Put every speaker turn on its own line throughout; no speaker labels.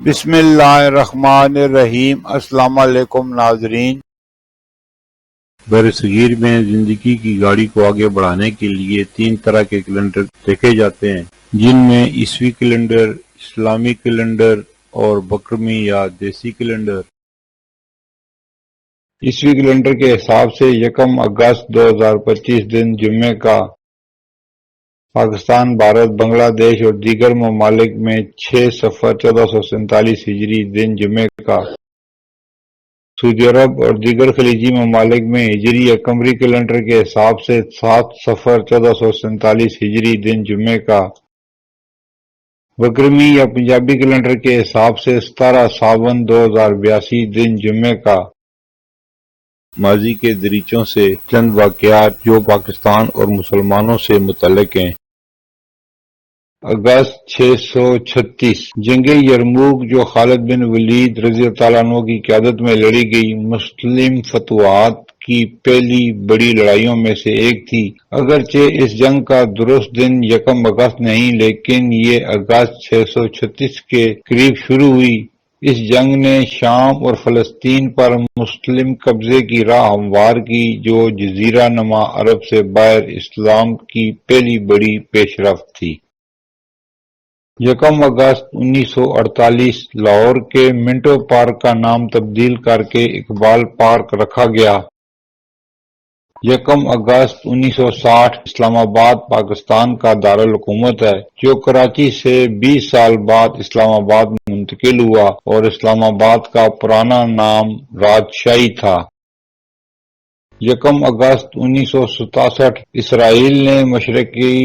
بسم اللہ الرحمن الرحیم۔ السلام علیکم ناظرین۔ برصغیر میں زندگی کی گاڑی کو آگے بڑھانے کے لیے 3 طرح کے کیلنڈر دیکھے جاتے ہیں، جن میں عیسوی کیلنڈر، اسلامی کیلنڈر اور بکرمی یا دیسی کیلنڈر۔ عیسوی کیلنڈر کے حساب سے 1 اگست 2025 دن جمعے کا پاکستان، بھارت، بنگلہ دیش اور دیگر ممالک میں 6 صفر 1447 ہجری دن جمعے کا، سعودی عرب اور دیگر خلیجی ممالک میں ہجری یا قمری کیلنڈر کے حساب سے 7 صفر 1447 ہجری دن جمعے کا، بکرمی یا پنجابی کیلنڈر کے حساب سے 17 ساون 2082 دن جمعے کا۔ ماضی کے دریچوں سے چند واقعات جو پاکستان اور مسلمانوں سے متعلق ہیں۔ اگست 636 جنگ یرموک جو خالد بن ولید رضی اللہ عنہ کی قیادت میں لڑی گئی مسلم فتوحات کی پہلی بڑی لڑائیوں میں سے ایک تھی۔ اگرچہ اس جنگ کا درست دن 1 اگست نہیں، لیکن یہ اگست 636 کے قریب شروع ہوئی۔ اس جنگ نے شام اور فلسطین پر مسلم قبضے کی راہ ہموار کی، جو جزیرہ نما عرب سے باہر اسلام کی پہلی بڑی پیش رفت تھی۔ 1 اگست 1948 لاہور کے منٹو پارک کا نام تبدیل کرکے اقبال پارک رکھا گیا۔ 1 اگست 1960 اسلام آباد پاکستان کا دارالحکومت ہے، جو کراچی سے 20 سال بعد اسلام آباد منتقل ہوا اور اسلام آباد کا پرانا نام راجشاہی تھا۔ 1 اگست 1967 اسرائیل نے مشرقی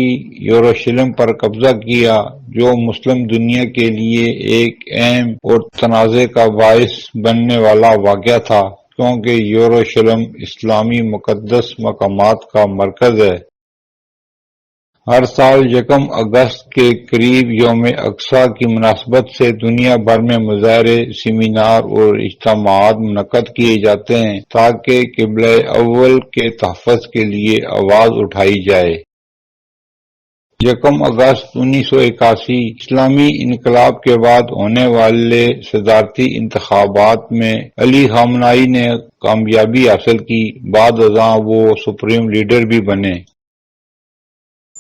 یروشلم پر قبضہ کیا، جو مسلم دنیا کے لیے ایک اہم اور تنازع کا باعث بننے والا واقعہ تھا، کیونکہ یروشلم اسلامی مقدس مقامات کا مرکز ہے۔ ہر سال 1 اگست کے قریب یوم اقصیٰ کی مناسبت سے دنیا بھر میں مظاہرے، سیمینار اور اجتماعات منعقد کیے جاتے ہیں تاکہ قبلہ اول کے تحفظ کے لیے آواز اٹھائی جائے۔ 1 اگست 1981 اسلامی انقلاب کے بعد ہونے والے صدارتی انتخابات میں علی خامنہئی نے کامیابی حاصل کی، بعد ازاں وہ سپریم لیڈر بھی بنے۔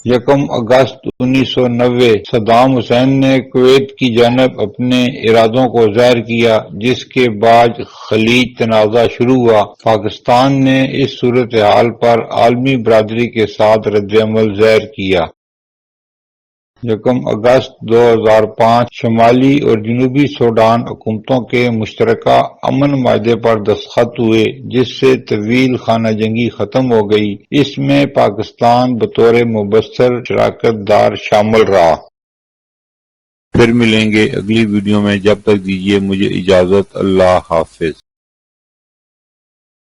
1 اگست 1990 صدام حسین نے کویت کی جانب اپنے ارادوں کو ظاہر کیا، جس کے بعد خلیج تنازع شروع ہوا۔ پاکستان نے اس صورتحال پر عالمی برادری کے ساتھ رد عمل ظاہر کیا۔ 1 اگست 2005 شمالی اور جنوبی سوڈان حکومتوں کے مشترکہ امن معاہدے پر دستخط ہوئے، جس سے طویل خانہ جنگی ختم ہو گئی۔ اس میں پاکستان بطور مبصر شراکت دار شامل رہا۔ پھر ملیں گے اگلی ویڈیو میں، جب تک دیجیے مجھے اجازت۔ اللہ حافظ۔